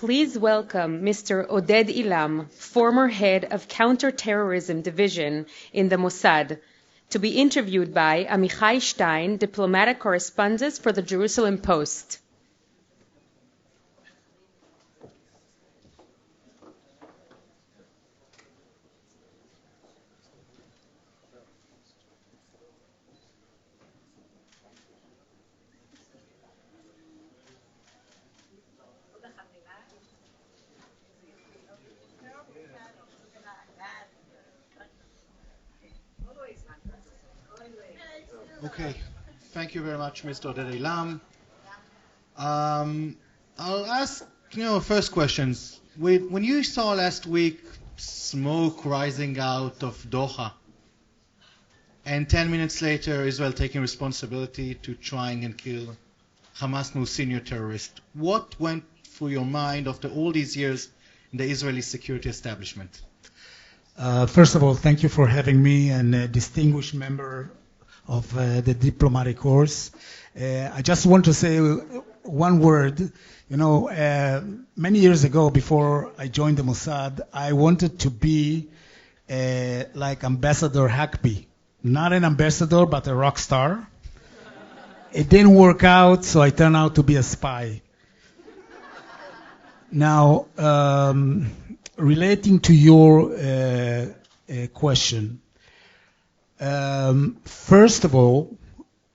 Please welcome Mr. Oded Ailam, former head of Counterterrorism Division in the Mossad, to be interviewed by Amichai Stein, diplomatic correspondent for the Jerusalem Post. Okay, thank you very much, Mr. Oded Ailam. I'll ask, first questions. When you saw last week smoke rising out of Doha, and 10 minutes later Israel taking responsibility to trying and kill Hamas' most senior terrorist, what went through your mind after all these years in the Israeli security establishment? First of all, thank you for having me, and a distinguished member of the diplomatic corps. I just want to say one word. Many years ago, before I joined the Mossad, I wanted to be like Ambassador Hackby. Not an ambassador, but a rock star. It didn't work out, so I turned out to be a spy. Now, relating to your question, first of all,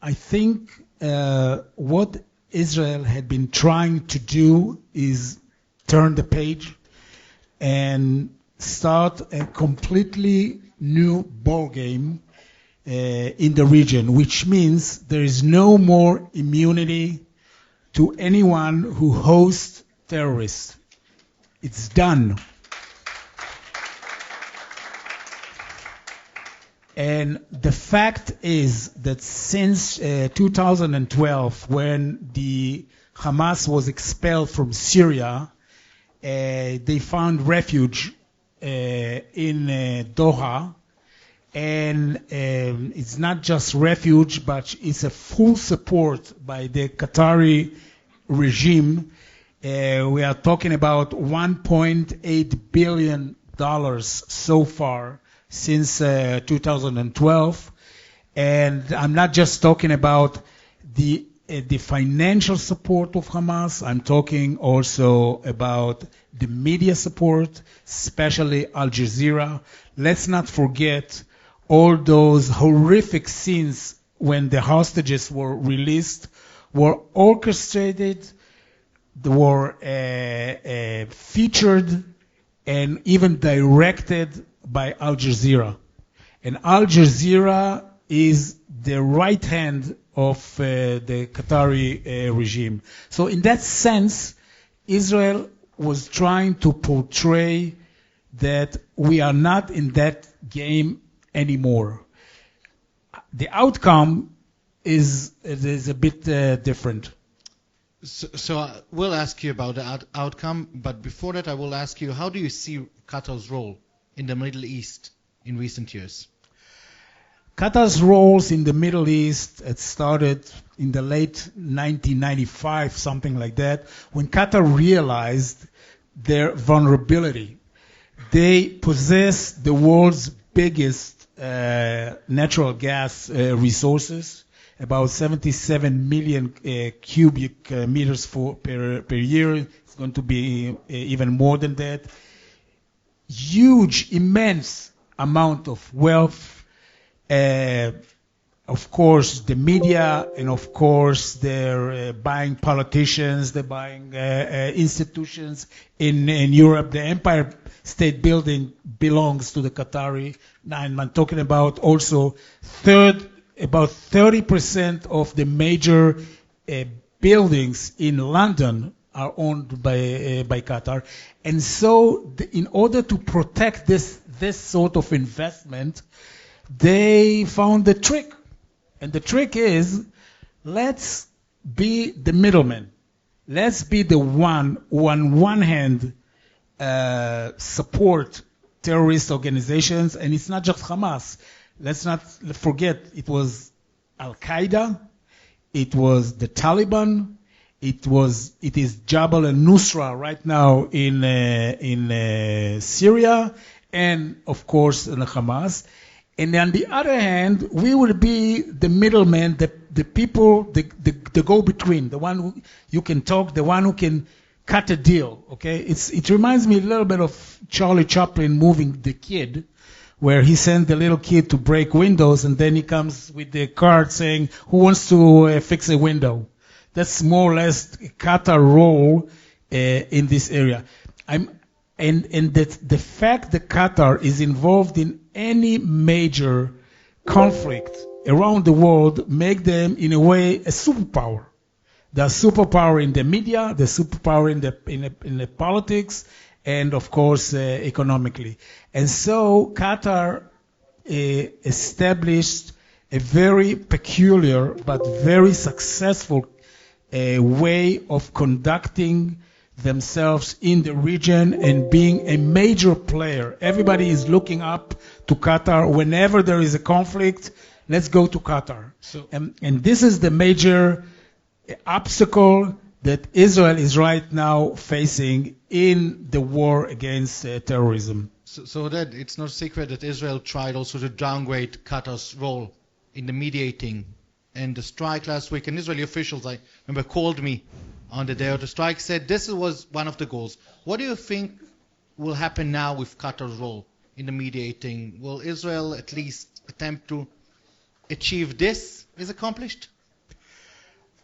I think what Israel had been trying to do is turn the page and start a completely new ball game in the region, which means there is no more immunity to anyone who hosts terrorists. It's done. And the fact is that since 2012, when the Hamas was expelled from Syria, they found refuge in Doha. And it's not just refuge, but it's a full support by the Qatari regime. We are talking about $1.8 billion so far since 2012, and I'm not just talking about the financial support of Hamas. I'm talking also about the media support, especially Al Jazeera. Let's not forget all those horrific scenes when the hostages were released were orchestrated, they were featured, and even directed by Al Jazeera. And Al Jazeera is the right hand of the Qatari regime. So in that sense, Israel was trying to portray that we are not in that game anymore. The outcome is a bit different. So we'll ask you about the outcome, but before that I will ask you, how do you see Qatar's role in the Middle East in recent years? Qatar's roles in the Middle East had started in the late 1995, something like that, when Qatar realized their vulnerability. They possess the world's biggest natural gas resources, about 77 million cubic meters per year. It's going to be even more than that. Huge, immense amount of wealth, of course the media, and of course they're buying politicians, they're buying institutions in Europe. The Empire State Building belongs to the Qatari, and I'm talking about also about 30% of the major buildings in London are owned by Qatar. And so in order to protect this sort of investment, they found the trick. And the trick is, let's be the middleman. Let's be the one who on one hand support terrorist organizations, and it's not just Hamas. Let's not forget, it was Al-Qaeda, it was the Taliban, It is Jabhat al-Nusra right now in Syria, and of course in Hamas. And on the other hand, we will be the middleman, the people, the go-between, the one who you can talk, the one who can cut a deal. Okay, it reminds me a little bit of Charlie Chaplin moving The Kid, where he sent the little kid to break windows, and then he comes with the card saying, "Who wants to fix a window?" That's more or less Qatar role in this area. And that the fact that Qatar is involved in any major conflict around the world make them, in a way, a superpower. They're superpower in the media, they're superpower in the politics, and of course economically. And so Qatar established a very peculiar but very successful way of conducting themselves in the region and being a major player. Everybody is looking up to Qatar. Whenever there is a conflict, let's go to Qatar. And this is the major obstacle that Israel is right now facing in the war against terrorism. So that it's no secret that Israel tried also to downgrade Qatar's role in the mediating. And the strike last week, and Israeli officials, I remember, called me on the day of the strike, said this was one of the goals. What do you think will happen now with Qatar's role in the mediating? Will Israel at least attempt to achieve this is accomplished?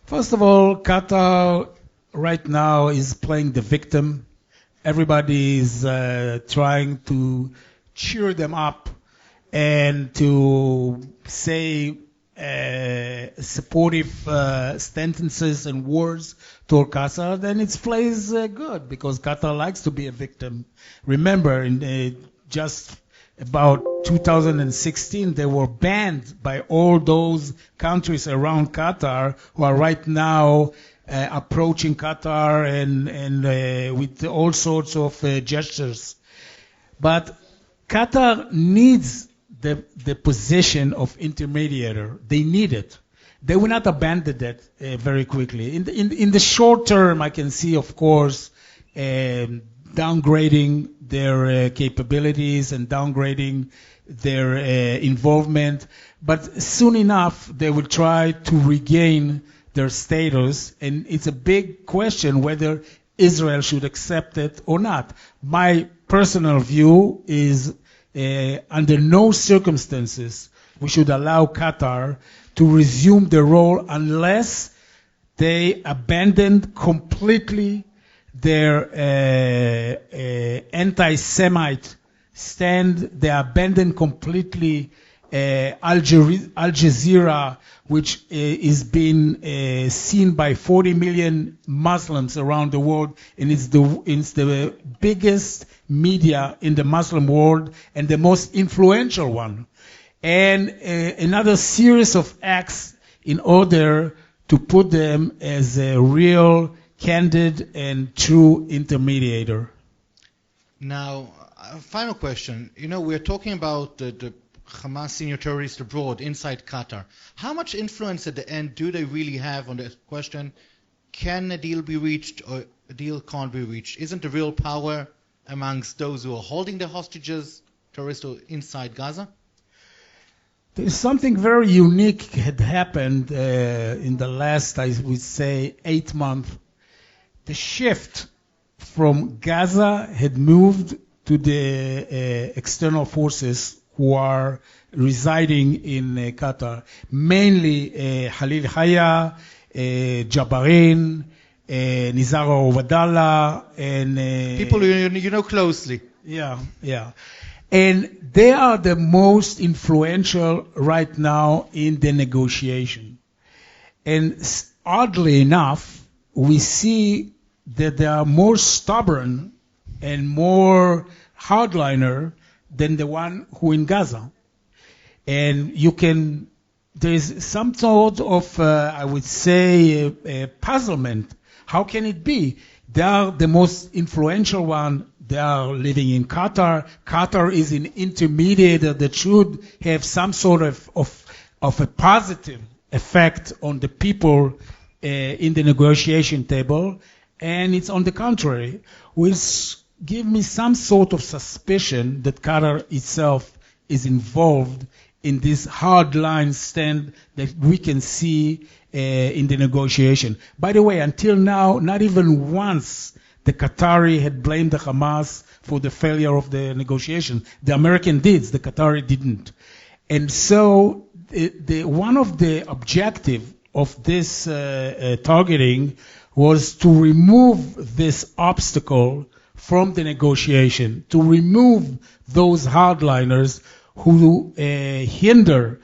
First of all, Qatar right now is playing the victim. Everybody is trying to cheer them up and to say supportive sentences and words toward Qatar, then it plays good because Qatar likes to be a victim. Remember, in just about 2016, they were banned by all those countries around Qatar who are right now approaching Qatar and with all sorts of gestures. But Qatar needs the position of intermediator. They need it. They will not abandon that very quickly. In the short term, I can see, of course, downgrading their capabilities and downgrading their involvement. But soon enough, they will try to regain their status. And it's a big question whether Israel should accept it or not. My personal view is under no circumstances we should allow Qatar to resume the role unless they abandon completely their anti-Semite stand. They abandon completely Al Jazeera, which is being seen by 40 million Muslims around the world, and it's the biggest media in the Muslim world and the most influential one. And another series of acts in order to put them as a real, candid, and true intermediator. Now, final question. You know, we're talking about the Hamas senior terrorists abroad, inside Qatar. How much influence at the end do they really have on the question, can a deal be reached or a deal can't be reached? Isn't the real power amongst those who are holding the hostages, terrorists inside Gaza? There's something very unique had happened in the last, I would say, 8 months. The shift from Gaza had moved to the external forces who are residing in Qatar, mainly Khalil Haya, Jabarin, Nizar Obadallah, and people you know closely. Yeah. And they are the most influential right now in the negotiation. And oddly enough, we see that they are more stubborn and more hardliner than the one who in Gaza. And there's some sort of, I would say, puzzlement. How can it be? They are the most influential one. They are living in Qatar. Qatar is an intermediator that should have some sort of a positive effect on the people in the negotiation table, and it's on the contrary, which give me some sort of suspicion that Qatar itself is involved in this hardline stand that we can see in the negotiation. By the way, until now, not even once the Qatari had blamed the Hamas for the failure of the negotiation. The American did, the Qatari didn't. And so one of the objectives of this targeting was to remove this obstacle from the negotiation, to remove those hardliners who hinder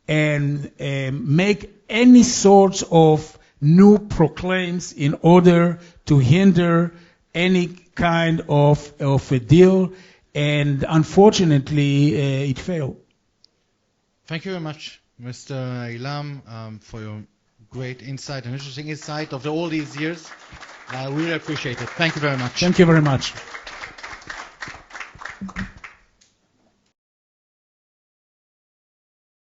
and make any sort of new proclaims in order to hinder any kind of a deal, and unfortunately it failed. Thank you very much, Mr. Ailam, for your great insight and interesting insight of all these years. I really appreciate it. Thank you very much. Thank you very much.